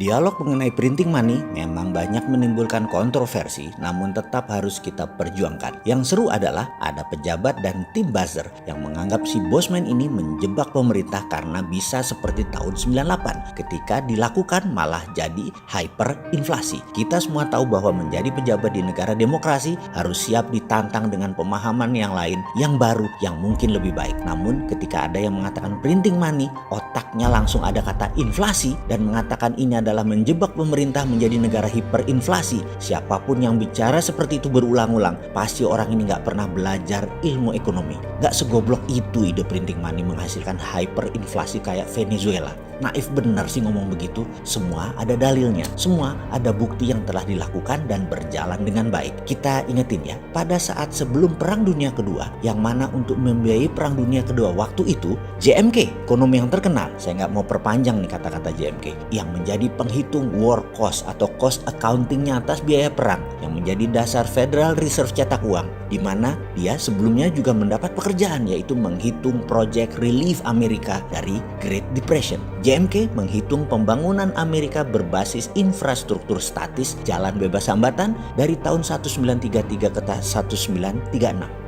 Dialog mengenai printing money memang banyak menimbulkan kontroversi, namun tetap harus kita perjuangkan. Yang seru adalah ada pejabat dan tim buzzer yang menganggap si Bosman ini menjebak pemerintah karena bisa seperti tahun 98 ketika dilakukan malah jadi hyperinflasi. Kita semua tahu bahwa menjadi pejabat di negara demokrasi harus siap ditantang dengan pemahaman yang lain, yang baru, yang mungkin lebih baik. Namun ketika ada yang mengatakan printing money, otaknya langsung ada kata inflasi dan mengatakan ini adalah menjebak pemerintah menjadi negara hiperinflasi. Siapapun yang bicara seperti itu berulang-ulang, pasti orang ini gak pernah belajar ilmu ekonomi. Gak segoblok itu ide printing money menghasilkan hyperinflasi kayak Venezuela. Naif bener sih ngomong begitu. Semua ada dalilnya, semua ada bukti yang telah dilakukan dan berjalan dengan baik. Kita ingetin ya, pada saat sebelum Perang Dunia Kedua, yang mana untuk membiayai Perang Dunia Kedua waktu itu, JMK, ekonomi yang terkenal, saya nggak mau perpanjang nih kata-kata JMK, yang menjadi penghitung war cost atau cost accountingnya atas biaya perang, yang menjadi dasar Federal Reserve cetak uang, di mana dia sebelumnya juga mendapat pekerjaan yaitu menghitung Project Relief Amerika dari Great Depression. JMK menghitung pembangunan Amerika berbasis infrastruktur statis jalan bebas hambatan dari tahun 1933 ke 1936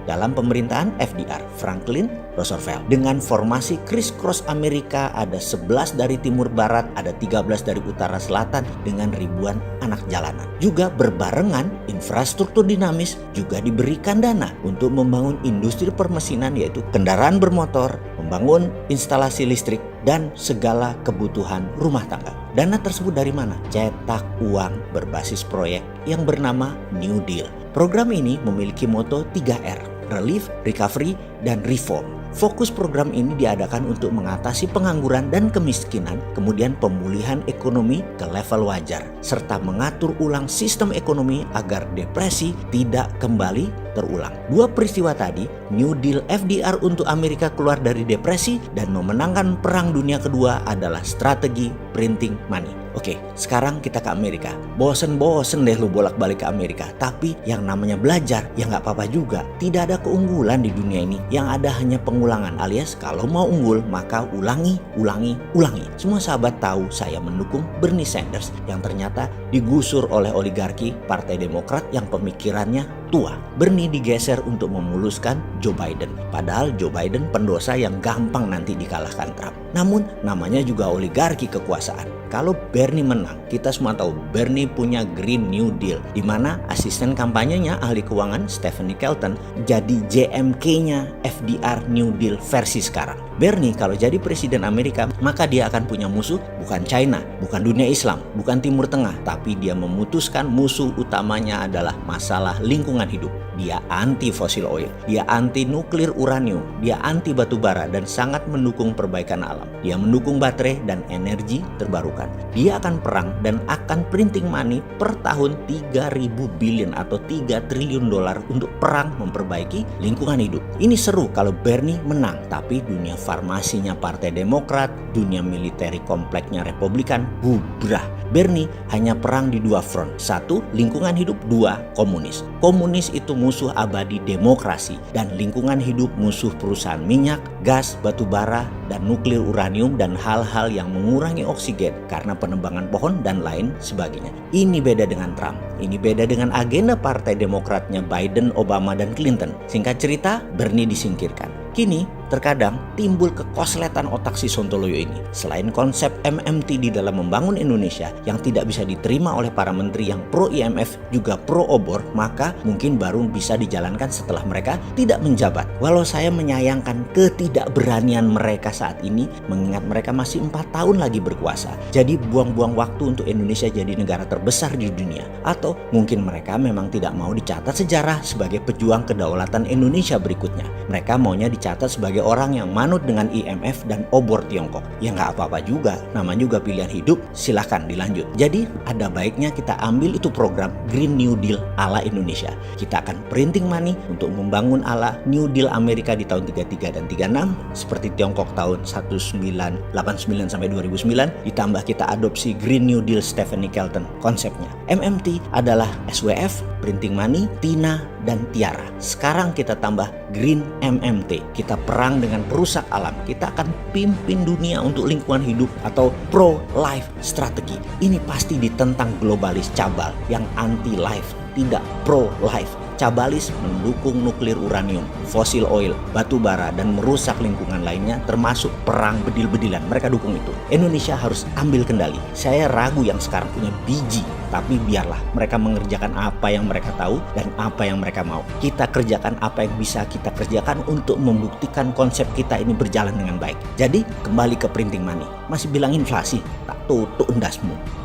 dalam pemerintahan FDR, Franklin Roosevelt. Dengan formasi criss-cross Amerika, ada 11 dari timur barat, ada 13 dari utara selatan dengan ribuan anak jalanan. Juga berbarengan infrastruktur dinamis juga diberikan dana untuk membangun industri permesinan yaitu kendaraan bermotor, membangun instalasi listrik, dan segala kebutuhan rumah tangga. Dana tersebut dari mana? Cetak uang berbasis proyek yang bernama New Deal. Program ini memiliki moto 3R, Relief, Recovery, dan Reform. Fokus program ini diadakan untuk mengatasi pengangguran dan kemiskinan, kemudian pemulihan ekonomi ke level wajar, serta mengatur ulang sistem ekonomi agar depresi tidak kembali terulang. Dua peristiwa tadi, New Deal FDR untuk Amerika keluar dari depresi dan memenangkan Perang Dunia Kedua adalah strategi printing money. Oke, sekarang kita ke Amerika. Bosen-bosen deh lu bolak-balik ke Amerika. Tapi yang namanya belajar, ya nggak apa-apa juga. Tidak ada keunggulan di dunia ini. Yang ada hanya pengulangan, alias kalau mau unggul maka ulangi. Semua sahabat tahu saya mendukung Bernie Sanders yang ternyata digusur oleh oligarki Partai Demokrat yang pemikirannya tua. Bernie digeser untuk memuluskan Joe Biden. Padahal Joe Biden pendosa yang gampang nanti dikalahkan Trump. Namun namanya juga oligarki kekuasaan. Kalau Bernie menang, kita semua tahu Bernie punya Green New Deal, di mana asisten kampanyenya ahli keuangan Stephanie Kelton jadi JMK-nya FDR New Deal versi sekarang. Bernie kalau jadi presiden Amerika, maka dia akan punya musuh bukan China, bukan dunia Islam, bukan Timur Tengah, tapi dia memutuskan musuh utamanya adalah masalah lingkungan hidup. Dia anti fossil oil, dia anti nuklir uranium, dia anti batu bara dan sangat mendukung perbaikan alam. Dia mendukung baterai dan energi terbarukan. Dia akan perang dan akan printing money per tahun 3.000 billion atau 3 triliun dolar untuk perang memperbaiki lingkungan hidup. Ini seru kalau Bernie menang, tapi dunia farmasinya Partai Demokrat, dunia militeri kompleknya Republikan bubrah. Bernie hanya perang di dua front. Satu, lingkungan hidup. Dua, komunis. Komunis itu musuh abadi demokrasi dan lingkungan hidup musuh perusahaan minyak, gas, batu bara, dan nuklir uranium dan hal-hal yang mengurangi oksigen karena penebangan pohon dan lain sebagainya. Ini beda dengan Trump. Ini beda dengan agenda Partai Demokratnya Biden, Obama, dan Clinton. Singkat cerita, Bernie disingkirkan. Kini terkadang timbul kekosletan otak si Sontoloyo ini. Selain konsep MMT di dalam membangun Indonesia yang tidak bisa diterima oleh para menteri yang pro IMF juga pro obor, maka mungkin baru bisa dijalankan setelah mereka tidak menjabat. Walau saya menyayangkan ketidakberanian mereka saat ini, mengingat mereka masih 4 tahun lagi berkuasa. Jadi buang-buang waktu untuk Indonesia jadi negara terbesar di dunia. Atau mungkin mereka memang tidak mau dicatat sejarah sebagai pejuang kedaulatan Indonesia berikutnya. Mereka maunya dicatat sebagai orang yang manut dengan IMF dan obor Tiongkok. Ya nggak apa-apa juga, namanya juga pilihan hidup, silahkan dilanjut. Jadi ada baiknya kita ambil itu program Green New Deal ala Indonesia. Kita akan printing money untuk membangun ala New Deal Amerika di tahun 33 dan 36 seperti Tiongkok tahun 1989 sampai 2009, ditambah kita adopsi Green New Deal Stephanie Kelton konsepnya. MMT adalah SWF, printing money, TINA, dan Tiara. Sekarang kita tambah Green MMT. Kita perang perang dengan perusak alam, kita akan pimpin dunia untuk lingkungan hidup atau pro-life strategi. Ini pasti ditentang globalis cabal yang anti-life, tidak pro-life. Cabalis mendukung nuklir uranium, fosil oil, batu bara, dan merusak lingkungan lainnya termasuk perang bedil-bedilan. Mereka dukung itu. Indonesia harus ambil kendali. Saya ragu yang sekarang punya biji, tapi biarlah mereka mengerjakan apa yang mereka tahu dan apa yang mereka mau. Kita kerjakan apa yang bisa kita kerjakan untuk membuktikan konsep kita ini berjalan dengan baik. Jadi kembali ke printing money. Masih bilang inflasi, tak tutup endasmu.